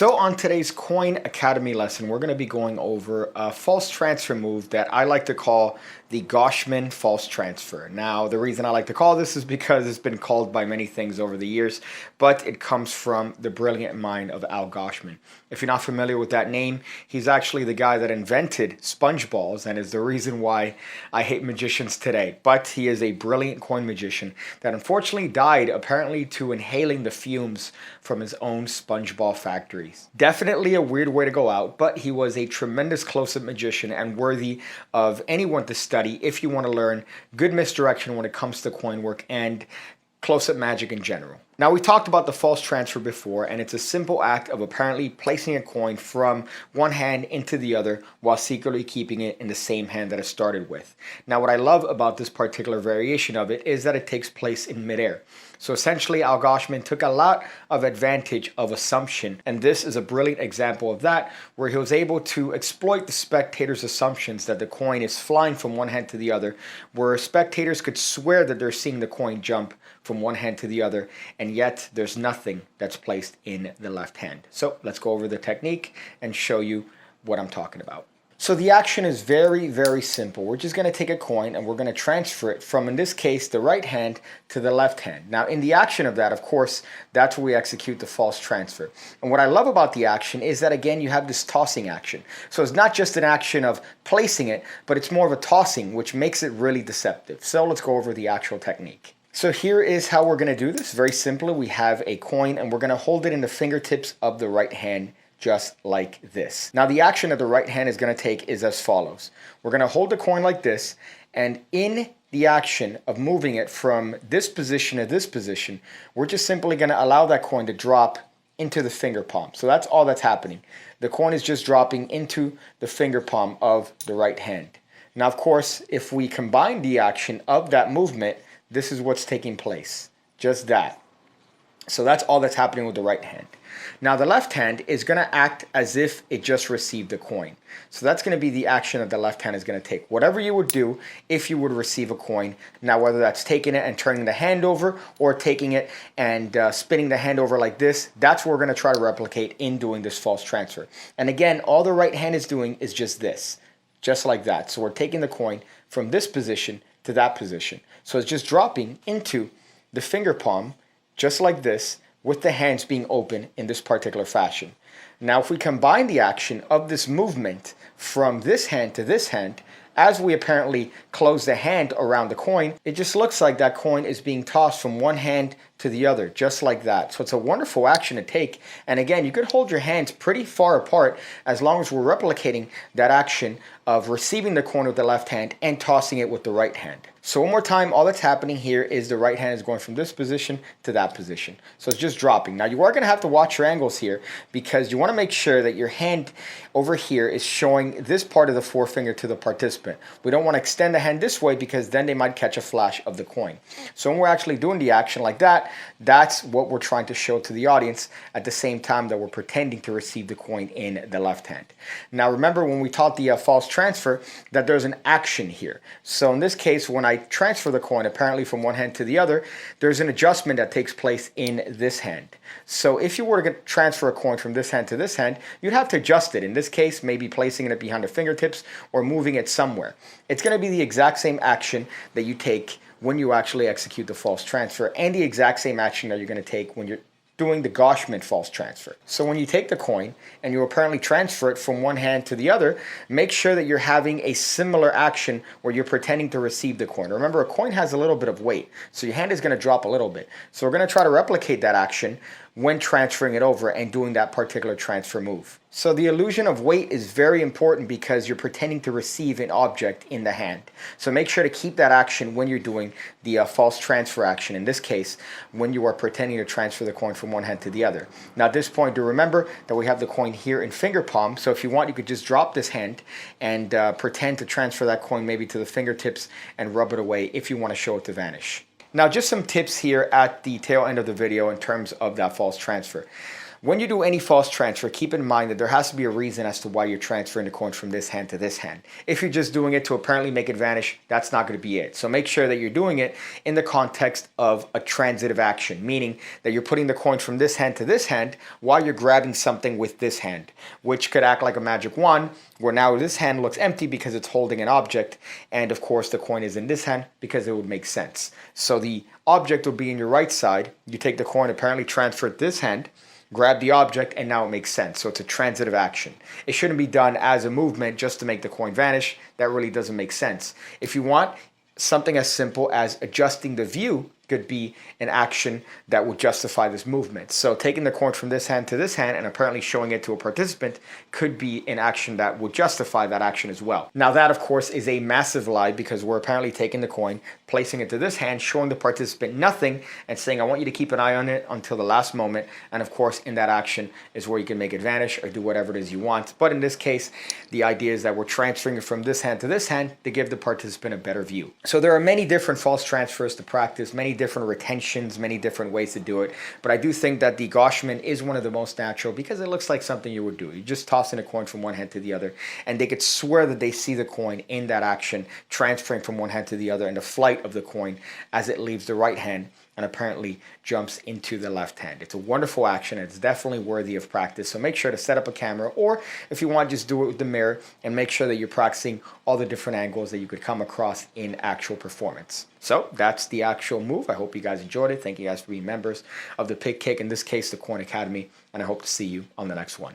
So on today's Coin Academy lesson, we're going to be going over a false transfer move that I like to call the Goshman false transfer. Now, the reason I like to call this is because it's been called by many things over the years, but it comes from the brilliant mind of Al Goshman. If you're not familiar with that name, he's actually the guy that invented sponge balls and is the reason why I hate magicians today. But he is a brilliant coin magician that unfortunately died apparently to inhaling the fumes from his own sponge ball factories. Definitely a weird way to go out, but he was a tremendous close-up magician and worthy of anyone to study if you want to learn good misdirection when it comes to coin work and close-up magic in general. Now, we talked about the false transfer before, and it's a simple act of apparently placing a coin from one hand into the other while secretly keeping it in the same hand that it started with. Now, what I love about this particular variation of it is that it takes place in midair. So essentially, Al Goshman took a lot of advantage of assumption, and this is a brilliant example of that, where he was able to exploit the spectators' assumptions that the coin is flying from one hand to the other, where spectators could swear that they're seeing the coin jump from one hand to the other, and yet there's nothing that's placed in the left hand. So let's go over the technique and show you what I'm talking about. So the action is very, very simple. We're just going to take a coin and we're going to transfer it from, in this case, the right hand to the left hand. Now, in the action of that, of course, that's where we execute the false transfer. And what I love about the action is that, again, you have this tossing action. So it's not just an action of placing it, but it's more of a tossing, which makes it really deceptive. So let's go over the actual technique. So here is how we're going to do this. Very simply, we have a coin and we're going to hold it in the fingertips of the right hand, just like this. Now, the action that the right hand is going to take is as follows. We're going to hold the coin like this, and in the action of moving it from this position to this position, we're just simply going to allow that coin to drop into the finger palm. So that's all that's happening. The coin is just dropping into the finger palm of the right hand. Now, of course, if we combine the action of that movement, this is what's taking place. Just that. So that's all that's happening with the right hand. Now, the left hand is going to act as if it just received the coin. So that's going to be the action that the left hand is going to take. Whatever you would do if you would receive a coin. Now, whether that's taking it and turning the hand over or taking it and spinning the hand over like this, that's what we're going to try to replicate in doing this false transfer. And again, all the right hand is doing is just this, just like that. So we're taking the coin from this position to that position. So it's just dropping into the finger palm, just like this, with the hands being open in this particular fashion. Now, if we combine the action of this movement from this hand to this hand, as we apparently close the hand around the coin, it just looks like that coin is being tossed from one hand to the other, just like that. So it's a wonderful action to take. And again, you could hold your hands pretty far apart as long as we're replicating that action of receiving the coin with the left hand and tossing it with the right hand. So one more time, all that's happening here is the right hand is going from this position to that position. So it's just dropping. Now, you are going to have to watch your angles here because you want to make sure that your hand over here is showing this part of the forefinger to the participant. We don't want to extend the hand this way because then they might catch a flash of the coin. So when we're actually doing the action like that, that's what we're trying to show to the audience at the same time that we're pretending to receive the coin in the left hand. Now, remember when we taught the false transfer that there's an action here. So in this case, when I transfer the coin apparently from one hand to the other, there's an adjustment that takes place in this hand. So if you were to transfer a coin from this hand to this hand, you'd have to adjust it. In this case, maybe placing it behind the fingertips or moving it somewhere. It's going to be the exact same action that you take when you actually execute the false transfer, and the exact same action that you're going to take when you're doing the Goshman false transfer. So when you take the coin and you apparently transfer it from one hand to the other, make sure that you're having a similar action where you're pretending to receive the coin. Remember, a coin has a little bit of weight, so your hand is going to drop a little bit. So we're going to try to replicate that action when transferring it over and doing that particular transfer move. So the illusion of weight is very important because you're pretending to receive an object in the hand. So make sure to keep that action when you're doing the false transfer action. In this case, when you are pretending to transfer the coin from one hand to the other. Now at this point, do remember that we have the coin here in finger palm. So if you want, you could just drop this hand and pretend to transfer that coin maybe to the fingertips and rub it away if you want to show it to vanish. Now, just some tips here at the tail end of the video in terms of that false transfer. When you do any false transfer, keep in mind that there has to be a reason as to why you're transferring the coin from this hand to this hand. If you're just doing it to apparently make it vanish, that's not going to be it. So make sure that you're doing it in the context of a transitive action, meaning that you're putting the coin from this hand to this hand while you're grabbing something with this hand, which could act like a magic wand, where now this hand looks empty because it's holding an object, and of course the coin is in this hand because it would make sense. So the object will be in your right side. You take the coin, apparently transfer it this hand, grab the object, and now it makes sense. So it's a transitive action. It shouldn't be done as a movement just to make the coin vanish. That really doesn't make sense. If you want, something as simple as adjusting the view could be an action that would justify this movement. So taking the coin from this hand to this hand and apparently showing it to a participant could be an action that would justify that action as well. Now that, of course, is a massive lie, because we're apparently taking the coin, placing it to this hand, showing the participant nothing, and saying, I want you to keep an eye on it until the last moment. And of course, in that action is where you can make it vanish or do whatever it is you want. But in this case, the idea is that we're transferring it from this hand to this hand to give the participant a better view. So there are many different false transfers to practice, many different retentions, many different ways to do it. But I do think that the Goshman is one of the most natural because it looks like something you would do. You just toss in a coin from one hand to the other, and they could swear that they see the coin in that action, transferring from one hand to the other, and the flight of the coin as it leaves the right hand and apparently jumps into the left hand. It's a wonderful action. It's definitely worthy of practice. So make sure to set up a camera, or if you want, just do it with the mirror and make sure that you're practicing all the different angles that you could come across in actual performance. So that's the actual move. I hope you guys enjoyed it. Thank you guys for being members of the PigCake, in this case, the Coin Academy, and I hope to see you on the next one.